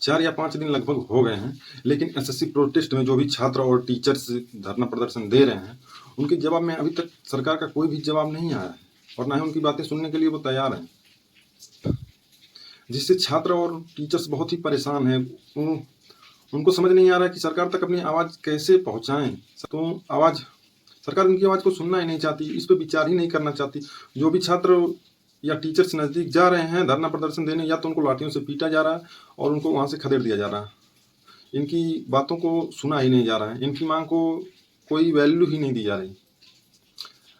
4 या 5 दिन लगभग हो गए हैं, लेकिन एसएससी प्रोटेस्ट में जो भी छात्र और टीचर्स धरना प्रदर्शन दे रहे हैं, उनके जवाब में अभी तक सरकार का कोई भी जवाब नहीं आया है और ना ही उनकी बातें सुनने के लिए वो तैयार हैं, जिससे छात्र और टीचर्स बहुत ही परेशान हैं। उनको समझ नहीं आ रहा है कि सरकार तक अपनी आवाज़ कैसे पहुंचाएं। तो सरकार उनकी आवाज़ को सुनना ही नहीं चाहती, इस पर विचार ही नहीं करना चाहती। जो भी छात्र या टीचर्स नज़दीक जा रहे हैं धरना प्रदर्शन देने, या तो उनको लाठियों से पीटा जा रहा है और उनको वहाँ से खदेड़ दिया जा रहा है। इनकी बातों को सुना ही नहीं जा रहा है, इनकी मांग को कोई वैल्यू ही नहीं दी जा रही।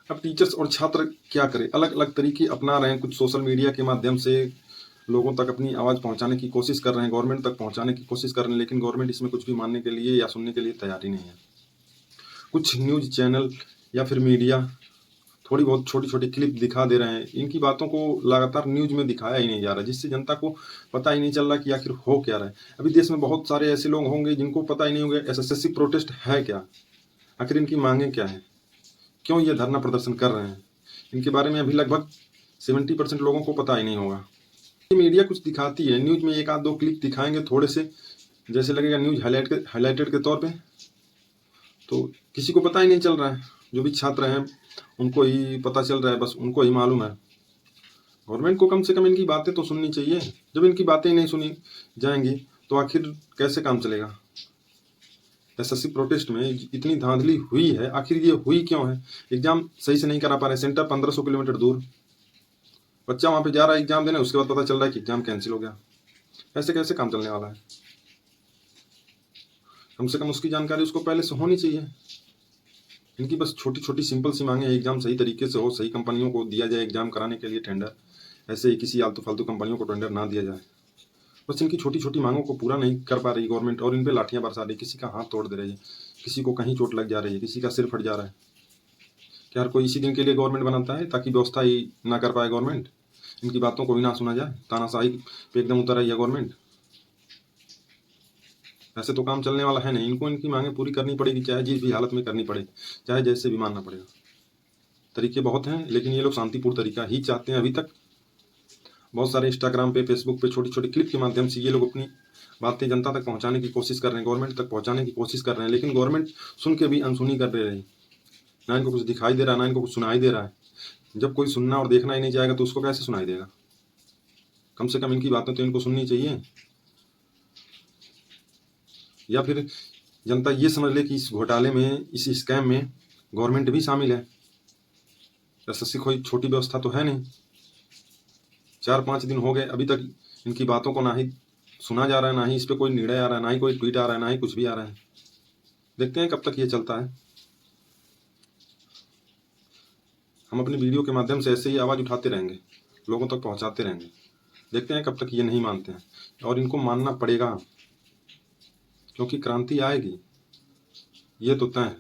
अब टीचर्स और छात्र क्या करें, अलग अलग तरीके अपना रहे हैं। कुछ सोशल मीडिया के माध्यम से लोगों तक अपनी आवाज़ पहुंचाने की कोशिश कर रहे हैं, गवर्नमेंट तक पहुंचाने की कोशिश कर रहे हैं, लेकिन गवर्नमेंट इसमें कुछ भी मानने के लिए या सुनने के लिए तैयार ही नहीं है। कुछ न्यूज़ चैनल या फिर मीडिया थोड़ी बहुत छोटी छोटी क्लिप दिखा दे रहे हैं, इनकी बातों को लगातार न्यूज़ में दिखाया ही नहीं जा रहा, जिससे जनता को पता ही नहीं चल रहा कि आखिर हो क्या रहा है। अभी देश में बहुत सारे ऐसे लोग होंगे जिनको पता ही नहीं होंगे एसएससी प्रोटेस्ट है क्या, आखिर इनकी मांगें क्या है, क्यों ये धरना प्रदर्शन कर रहे हैं। इनके बारे में अभी लगभग 70% लोगों को पता ही नहीं होगा। मीडिया कुछ दिखाती है, न्यूज़ में एक आध दो क्लिप दिखाएंगे थोड़े से, जैसे लगेगा न्यूज़ हाईलाइटेड के तौर पे, तो किसी को पता ही नहीं चल रहा है। जो भी छात्र हैं उनको ही पता चल रहा है, बस उनको ही मालूम है। गवर्नमेंट को कम से कम इनकी बातें तो सुननी चाहिए। जब इनकी बातें ही नहीं सुनी जाएंगी तो आखिर कैसे काम चलेगा। एसएससी प्रोटेस्ट में इतनी धांधली हुई है, आखिर ये हुई क्यों है। एग्जाम सही से नहीं करा पा रहे, सेंटर 1500 किलोमीटर दूर, बच्चा वहाँ पे जा रहा है एग्जाम देने, उसके बाद पता चल रहा है कि एग्जाम कैंसिल हो गया। ऐसे कैसे काम चलने वाला है। कम से कम उसकी जानकारी उसको पहले से होनी चाहिए। इनकी बस छोटी छोटी सिंपल सी मांगे, एग्जाम सही तरीके से हो, सही कंपनियों को दिया जाए एग्जाम कराने के लिए टेंडर, ऐसे ही किसी आलतू फालतू कंपनियों को टेंडर ना दिया जाए। बस इनकी छोटी छोटी मांगों को पूरा नहीं कर पा रही गवर्नमेंट और इन पे लाठियां बरसा रही, किसी का हाथ तोड़ दे रही है, किसी को कहीं चोट लग जा रही है, किसी का सिर फट जा रहा है। क्या हर कोई इसी दिन के लिए गवर्नमेंट बनाता है ताकि व्यवस्था ही ना कर पाए गवर्नमेंट, इनकी बातों को भी ना सुना जाए। तानाशाही पे एकदम उतर आई है गवर्नमेंट। ऐसे तो काम चलने वाला है नहीं, इनको इनकी मांगें पूरी करनी पड़ेगी, चाहे जिस भी हालत में करनी पड़े, चाहे जैसे भी मानना पड़ेगा। तरीके बहुत हैं, लेकिन ये लोग शांतिपूर्ण तरीका ही चाहते हैं। अभी तक बहुत सारे इंस्टाग्राम पे, फेसबुक पे छोटी छोटी क्लिप के माध्यम से ये लोग अपनी बातें जनता तक पहुंचाने की कोशिश कर रहे हैं, गवर्नमेंट तक पहुंचाने की कोशिश कर रहे हैं, लेकिन गवर्नमेंट सुन के भी अनसुनी कर रही है। ना इनको कुछ दिखाई दे रहा है, ना इनको कुछ सुनाई दे रहा है। जब कोई सुनना और देखना ही नहीं जाएगा तो उसको कैसे सुनाई देगा। कम से कम इनकी बातें तो इनको सुननी चाहिए, या फिर जनता ये समझ ले कि इस घोटाले में, इस स्कैम में गवर्नमेंट भी शामिल है। एसएससी कोई छोटी व्यवस्था तो है नहीं। 4-5 दिन हो गए, अभी तक इनकी बातों को ना ही सुना जा रहा है, ना ही इस पर कोई निर्णय आ रहा है, ना ही कोई ट्वीट आ रहा है, ना ही कुछ भी आ रहा है। देखते हैं कब तक ये चलता है। हम अपनी वीडियो के माध्यम से ऐसे ही आवाज़ उठाते रहेंगे, लोगों तक पहुंचाते रहेंगे। देखते हैं कब तक ये नहीं मानते हैं, और इनको मानना पड़ेगा, क्योंकि क्रांति आएगी, ये तो तय है।